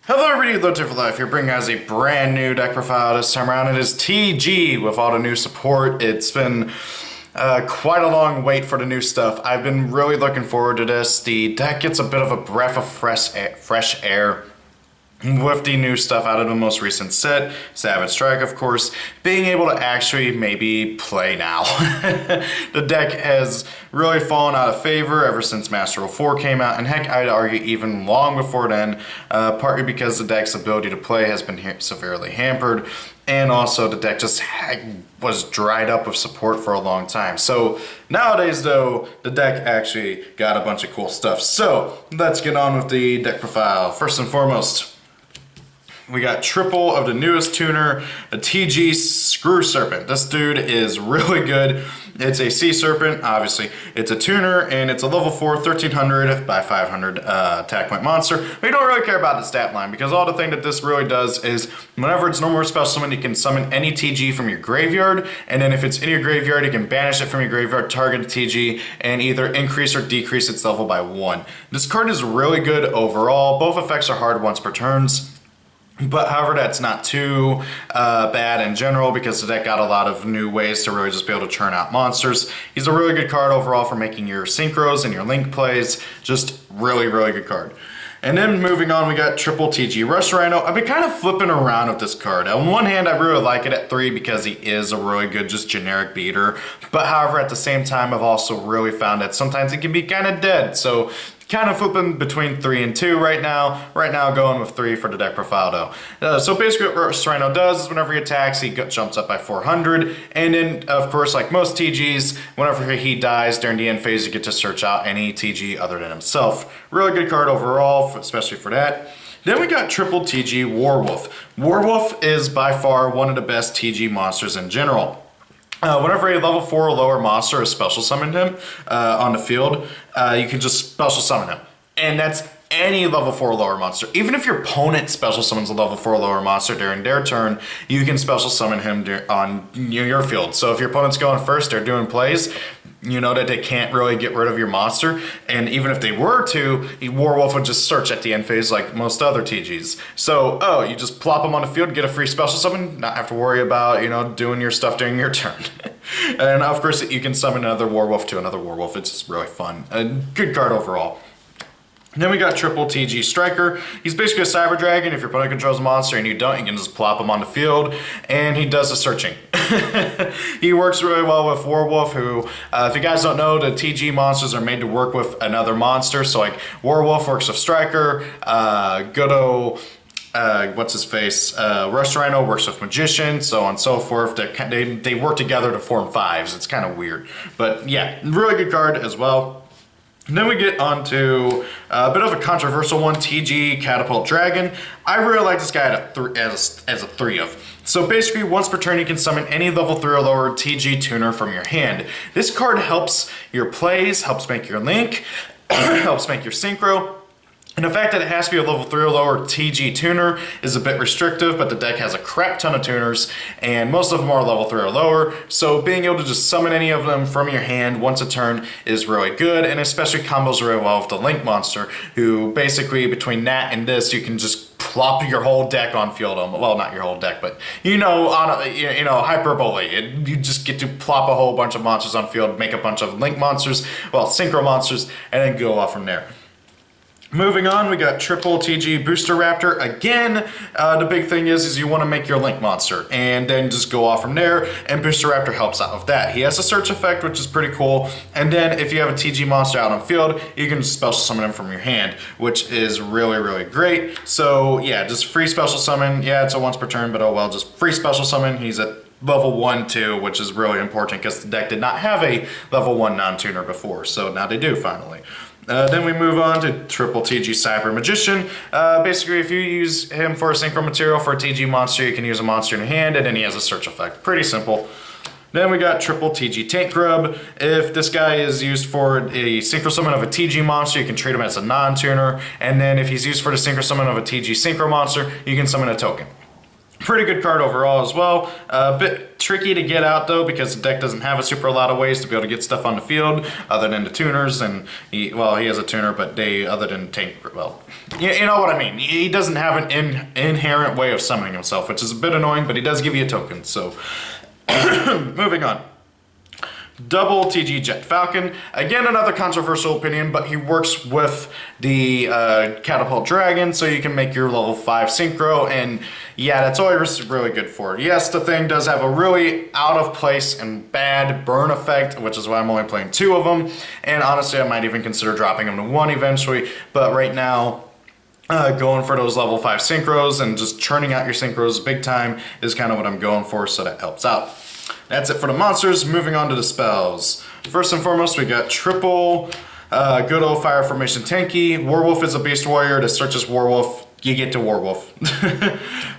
Hello everybody, Loto for Life here, bringing guys a brand new deck profile. This time around it is TG with all the new support. It's been quite a long wait for the new stuff. I've been really looking forward to this. The deck gets a bit of a breath of fresh air with the new stuff out of the most recent set, Savage Strike, of course, being able to actually maybe play now. The deck has really fallen out of favor ever since Master 04 came out, and heck, I'd argue even long before then, partly because the deck's ability to play has been severely hampered, and also the deck just was dried up with support for a long time. So nowadays though, the deck actually got a bunch of cool stuff. So let's get on with the deck profile. First and foremost, we got triple of the newest tuner, a TG Screw Serpent. This dude is really good. It's a Sea Serpent, obviously. It's a tuner, and it's a level 4, 1300 by 500 attack point monster. We don't really care about the stat line, because all the thing that this really does is, whenever it's normal special summon, you can summon any TG from your graveyard, and then if it's in your graveyard, you can banish it from your graveyard, target a TG, and either increase or decrease its level by 1. This card is really good overall. Both effects are hard once per turns. But however, that's not too bad in general, because the deck got a lot of new ways to really just be able to churn out monsters. He's a really good card overall for making your synchros and your link plays. Just really, really good card. And then moving on, we got triple TG Rush Rhino. I've been kind of flipping around with this card. On one hand, I really like it at 3 because he is a really good, just generic beater. But however, at the same time, I've also really found that sometimes it can be kind of dead. So kind of flipping between 3 and 2 right now. Right now, going with 3 for the deck profile though. So basically what Rush Rhino does is whenever he attacks, he jumps up by 400. And then, of course, like most TGs, whenever he dies during the end phase, you get to search out any TG other than himself. Really good card overall, especially for that. Then we got triple TG Warwolf. Warwolf is by far one of the best TG monsters in general. Whenever a level 4 or lower monster is special summoned him on the field, you can just special summon him. And that's any level 4 or lower monster. Even if your opponent special summons a level 4 or lower monster during their turn, you can special summon him on your field. So if your opponent's going first, they're doing plays, you know that they can't really get rid of your monster, and even if they were to, Warwolf would just search at the end phase like most other TGs. So, you just plop them on the field, get a free special summon, not have to worry about, doing your stuff during your turn. And of course, you can summon another Warwolf to another Warwolf. It's just really fun. A good card overall. Then we got triple TG Striker. He's basically a Cyber Dragon. If your opponent controls a monster and you don't, you can just plop him on the field, and he does the searching. He works really well with Warwolf, who, if you guys don't know, the TG monsters are made to work with another monster. So like Warwolf works with Striker, what's his face? Rush Rhino works with Magician, so on and so forth. They work together to form 5s. It's kind of weird. But yeah, really good card as well. And then we get on to a bit of a controversial one, TG Catapult Dragon. I really like this guy as a 3 of. So basically, once per turn, you can summon any level 3 or lower TG tuner from your hand. This card helps your plays, helps make your link, helps make your synchro. And the fact that it has to be a level 3 or lower TG tuner is a bit restrictive, but the deck has a crap ton of tuners, and most of them are level 3 or lower, so being able to just summon any of them from your hand once a turn is really good, and especially combos really well with the Link monster, who basically, between that and this, you can just plop your whole deck on field. Well, not your whole deck, but hyperbole. You just get to plop a whole bunch of monsters on field, make a bunch of Link monsters, well, Synchro monsters, and then go off from there. Moving on, we got triple TG Booster Raptor. Again, the big thing is you want to make your Link monster and then just go off from there, and Booster Raptor helps out with that. He has a search effect, which is pretty cool, and then if you have a TG monster out on field, you can just special summon him from your hand, which is really, really great. So yeah, just free special summon. Yeah, it's a once per turn, but oh well, just free special summon. He's at level 1 too, which is really important because the deck did not have a level 1 non-tuner before, so now they do finally. Then we move on to triple TG Cyber Magician. Basically, if you use him for a synchro material for a TG monster, you can use a monster in your hand, and then he has a search effect. Pretty simple. Then we got triple TG Tank Grub. If this guy is used for a synchro summon of a TG monster, you can treat him as a non-tuner. And then if he's used for the synchro summon of a TG synchro monster, you can summon a token. Pretty good card overall as well. A bit tricky to get out though because the deck doesn't have a super lot of ways to be able to get stuff on the field other than the tuners, and he has a tuner, but other than tank, well, you know what I mean. He doesn't have an inherent way of summoning himself, which is a bit annoying, but he does give you a token. So moving on. Double TG Jet Falcon. Again, another controversial opinion, but he works with the Catapult Dragon, so you can make your level 5 Synchro, and yeah, that's all it's really good for. Yes, the thing does have a really out of place and bad burn effect, which is why I'm only playing 2 of them, and honestly, I might even consider dropping them to 1 eventually, but right now, going for those level 5 Synchros and just churning out your Synchros big time is kind of what I'm going for, so that helps out. That's it for the monsters. Moving on to the spells. First and foremost, we got triple good old fire formation tanky. Werewolf is a beast warrior. To search as Werewolf, you get to Werewolf.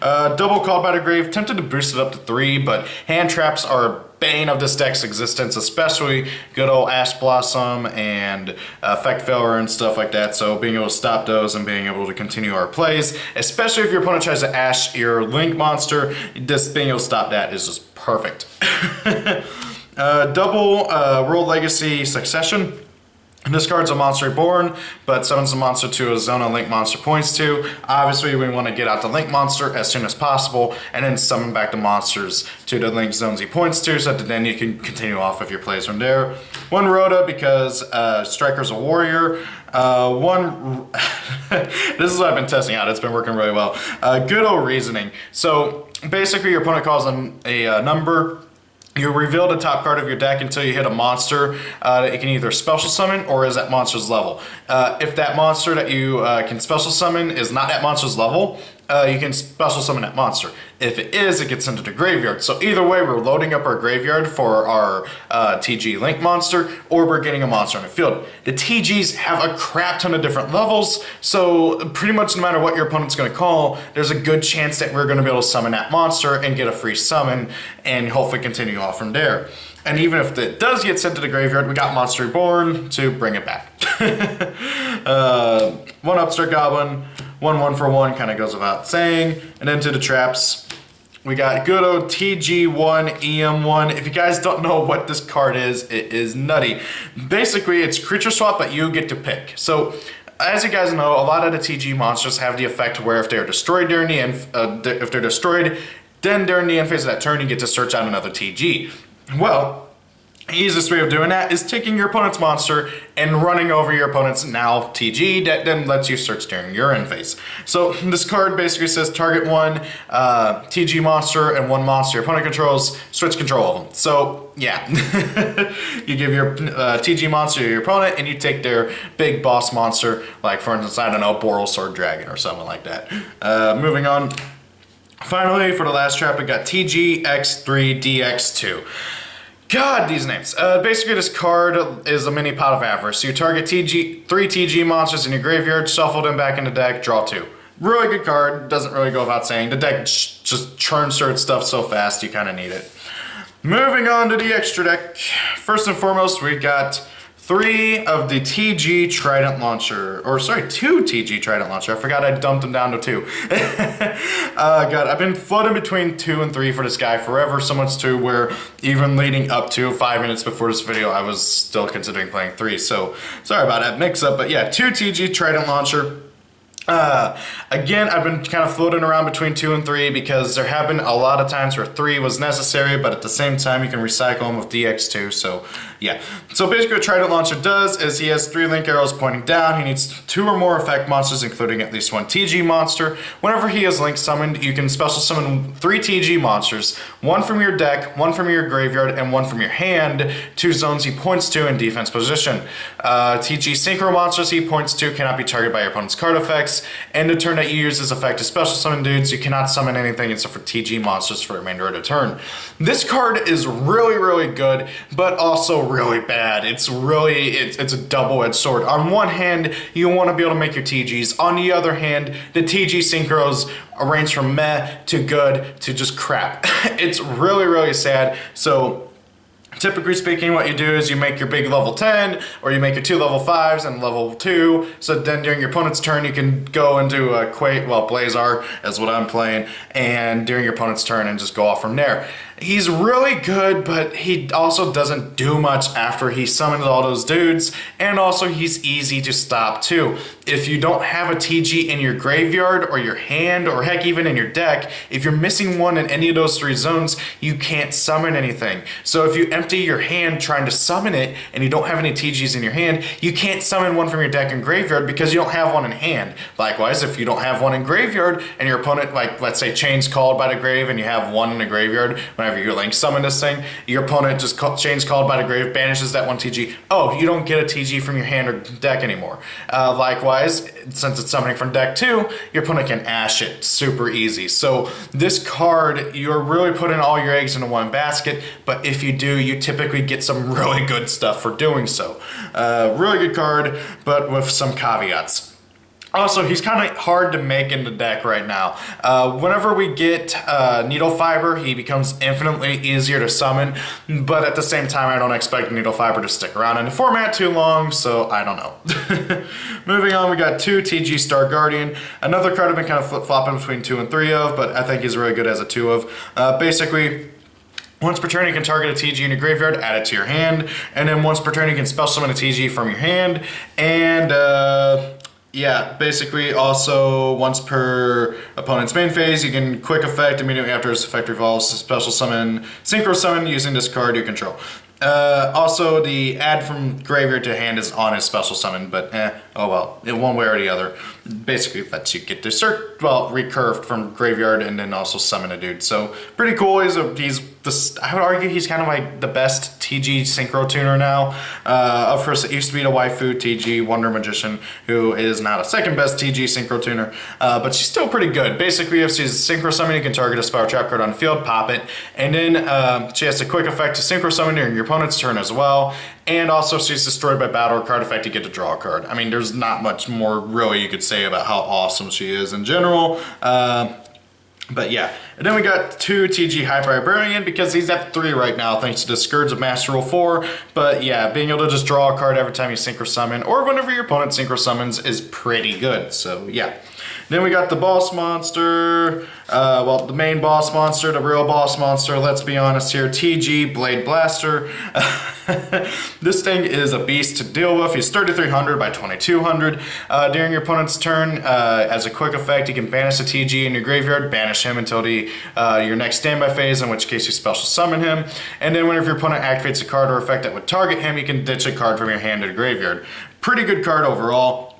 Double called by the grave. Tempted to boost it up to 3, but hand traps are a bane of this deck's existence, especially good old Ash Blossom and Effect Failure and stuff like that. So being able to stop those and being able to continue our plays, especially if your opponent tries to Ash your Link monster, just being able to stop that is just perfect. Double World Legacy Succession. This card's a monster reborn, but summons a monster to a zone a Link monster points to. Obviously, we want to get out the Link monster as soon as possible, and then summon back the monsters to the Link zones he points to, so that then you can continue off of your plays from there. 1 Rhoda because Striker's a warrior. This is what I've been testing out. It's been working really well. Good old reasoning. So basically, your opponent calls on a number. You reveal the top card of your deck until you hit a monster that you can either special summon or is at monster's level. If that monster that you can special summon is not at monster's level, you can special summon that monster. If it is, it gets into the graveyard. So either way, we're loading up our graveyard for our TG Link monster, or we're getting a monster on the field. The TGs have a crap ton of different levels, so pretty much no matter what your opponent's going to call, there's a good chance that we're going to be able to summon that monster and get a free summon, and hopefully continue off from there. And even if it does get sent to the graveyard, we got Monster Reborn to bring it back. 1 Upstart Goblin, 1 for 1, kind of goes without saying. And then to the traps, we got good old TG1, EM1. If you guys don't know what this card is, it is nutty. Basically, it's creature swap, but you get to pick. So, as you guys know, a lot of the TG monsters have the effect where if they're destroyed during the end, then during the end phase of that turn, you get to search out another TG. Well, the easiest way of doing that is taking your opponent's monster and running over your opponent's now TG that then lets you search during your end phase. So this card basically says target 1 TG monster and 1 monster your opponent controls, switch control of them. So yeah, you give your TG monster to your opponent and you take their big boss monster, like for instance, I don't know, Boral Sword Dragon or something like that. Moving on. Finally, for the last trap, we got TGX3DX2. God, these names. Basically, this card is a mini pot of avarice. So you target 3 TG monsters in your graveyard, shuffle them back in the deck, draw 2. Really good card, doesn't really go without saying. The deck just churns through its stuff so fast, you kind of need it. Moving on to the extra deck. First and foremost, we got 3 of the TG Trident Launcher, or sorry, 2 TG Trident Launcher. I forgot I dumped them down to 2. God, I've been floating between 2 and 3 for this guy forever, so much to where even leading up to 5 minutes before this video, I was still considering playing 3. So sorry about that mix up, but yeah, 2 TG Trident Launcher. Again, I've been kind of floating around between 2 and 3 because there have been a lot of times where 3 was necessary, but at the same time you can recycle them with DX2, so yeah. So basically what Trident Launcher does is he has 3 link arrows pointing down. He needs 2 or more effect monsters, including at least 1 TG monster. Whenever he is link summoned, you can special summon 3 TG monsters, 1 from your deck, 1 from your graveyard, and 1 from your hand, to zones he points to in defense position. TG Synchro monsters he points to cannot be targeted by your opponent's card effects. And the turn that you use this effect to special summon dudes, you cannot summon anything except for TG monsters for the remainder of the turn. This card is really, really good, but also really bad. It's a double-edged sword. On one hand, you want to be able to make your TGs. On the other hand, the TG Synchros range from meh to good to just crap. It's really, really sad. So Typically speaking, what you do is you make your big level 10, or you make your 2 level 5s and level 2, so then during your opponent's turn you can go into a Blazar is what I'm playing, and during your opponent's turn and just go off from there. He's really good, but he also doesn't do much after he summons all those dudes, and also he's easy to stop too. If you don't have a TG in your graveyard or your hand, or heck even in your deck, if you're missing one in any of those 3 zones, you can't summon anything. So if you empty your hand trying to summon it and you don't have any TGs in your hand, you can't summon one from your deck and graveyard because you don't have one in hand. Likewise, if you don't have one in graveyard and your opponent, like let's say Chain's Called by the Grave, and you have one in the graveyard, whenever you like summon this thing, your opponent just Chain's Called by the Grave, banishes that one TG. Oh, you don't get a TG from your hand or deck anymore. Likewise, since it's summoning from deck 2, your opponent can ash it super easy. So this card, you're really putting all your eggs into one basket, but if you do, you typically get some really good stuff for doing so. Really good card, but with some caveats. Also, he's kind of hard to make in the deck right now. Whenever we get Needle Fiber, he becomes infinitely easier to summon, but at the same time, I don't expect Needle Fiber to stick around in the format too long, so I don't know. Moving on, we got 2 TG Star Guardian. Another card I've been kind of flip-flopping between 2 and 3 of, but I think he's really good as a 2 of. Basically, once per turn you can target a TG in your graveyard, add it to your hand, and then once per turn you can special summon a TG from your hand, and yeah, basically also once per opponent's main phase, you can quick effect immediately after its effect revolves, special summon, synchro summon using this card you control. Also, the add from graveyard to hand is on his special summon, but oh well, in one way or the other. Basically lets you get the recurved from graveyard and then also summon a dude. So pretty cool. I would argue he's kind of like the best TG synchro tuner now. Of course, it used to be the waifu TG Wonder Magician, who is now the second best TG synchro tuner, but she's still pretty good. Basically, if she's synchro summoning, you can target a spell trap card on the field, pop it, and then she has a quick effect to synchro summon during your opponent's turn as well. And also, if she's destroyed by battle or card effect, you get to draw a card. I mean, there's not much more really you could say about how awesome she is in general. But yeah, and then we got 2 TG Hyper-Librarian because he's at 3 right now thanks to the Scourge of Master Rule 4. But yeah, being able to just draw a card every time you synchro summon or whenever your opponent synchro summons is pretty good. So yeah. Then we got the boss monster, well, the main boss monster, the real boss monster, let's be honest here, TG Blade Blaster. This thing is a beast to deal with. He's 3300 by 2200. During your opponent's turn, as a quick effect, you can banish a TG in your graveyard, banish him until your next standby phase, in which case you special summon him. And then whenever your opponent activates a card or effect that would target him, you can ditch a card from your hand to the graveyard. Pretty good card overall.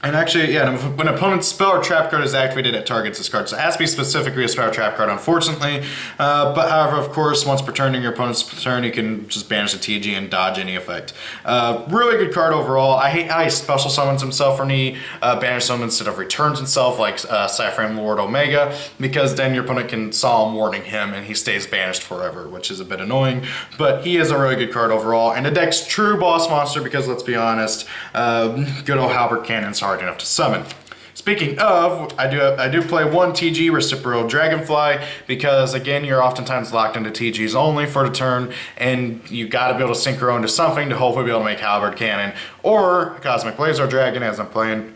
And actually, yeah, when an opponent's spell or trap card is activated, it targets this card. So it has to be specifically a spell or trap card, unfortunately. But however, of course, once per turn during your opponent's turn, you can just banish a TG and dodge any effect. Really good card overall. I hate how he special summons himself from the banish summon instead of returns himself, like Cyframe Lord Omega, because then your opponent can Solemn Warning him and he stays banished forever, which is a bit annoying. But he is a really good card overall. And the deck's true boss monster, because let's be honest, good old Halberd Cannon's hard enough to summon. Speaking of, I do play 1 TG Reciprocal Dragonfly because again you're oftentimes locked into TGs only for the turn, and you got to be able to synchro into something to hopefully be able to make Halberd Cannon or Cosmic Blazar Dragon as I'm playing.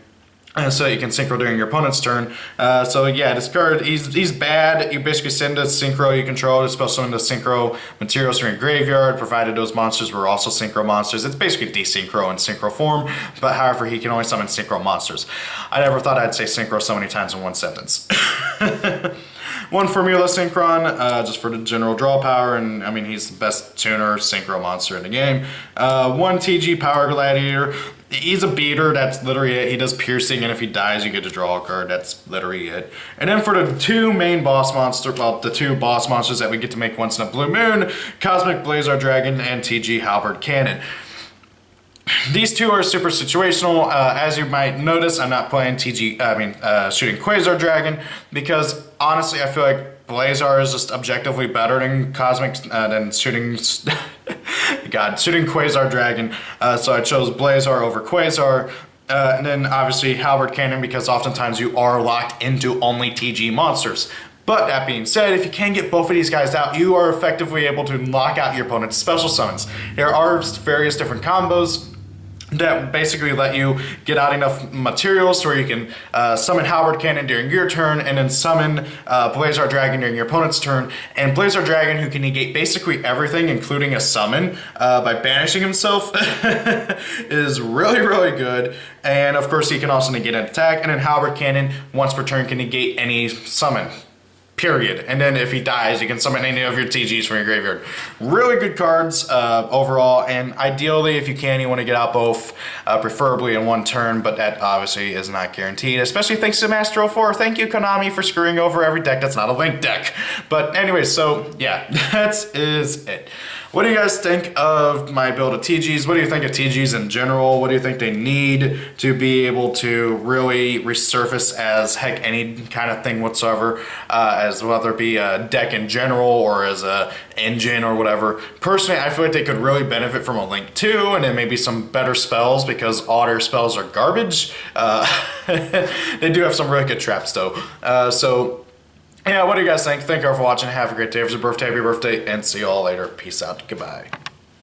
So you can synchro during your opponent's turn. So yeah, this card, he's bad. You basically send a synchro you control to special summon the synchro materials from your graveyard, provided those monsters were also synchro monsters. It's basically desynchro in synchro form, but however, he can only summon synchro monsters. I never thought I'd say synchro so many times in one sentence. 1 Formula Synchron, just for the general draw power, and I mean, he's the best tuner synchro monster in the game. 1 TG Power Gladiator. He's a beater, that's literally it. He does piercing, and if he dies, you get to draw a card. That's literally it. And then for the 2 main boss monsters, well, the 2 boss monsters that we get to make once in a blue moon, Cosmic Blazar Dragon and TG Halberd Cannon. These 2 are super situational. As you might notice, I'm not playing shooting Quasar Dragon because honestly, I feel like Blazar is just objectively better than shooting Quasar Dragon. So I chose Blazar over Quasar. And then obviously Halberd Cannon because oftentimes you are locked into only TG monsters. But that being said, if you can get both of these guys out, you are effectively able to lock out your opponent's special summons. There are various different combos that basically let you get out enough materials to where you can summon Halberd Cannon during your turn, and then summon Blazar Dragon during your opponent's turn. And Blazar Dragon, who can negate basically everything, including a summon, by banishing himself, is really, really good. And of course, he can also negate an attack. And then Halberd Cannon, once per turn, can negate any summon. Period. And then if he dies, you can summon any of your TGs from your graveyard. Really good cards overall, and ideally, if you can, you want to get out both, preferably in one turn, but that obviously is not guaranteed, especially thanks to Master 04. Thank you, Konami, for screwing over every deck that's not a Link deck. But anyway, so yeah, that is it. What do you guys think of my build of TGs? What do you think of TGs in general? What do you think they need to be able to really resurface as heck any kind of thing whatsoever, as whether it be a deck in general or as a engine or whatever? Personally, I feel like they could really benefit from a Link 2 and then maybe some better spells, because all their spells are garbage. They do have some really good traps though. So yeah, what do you guys think? Thank you all for watching. Have a great day. If it's your birthday, happy birthday, and see you all later. Peace out. Goodbye.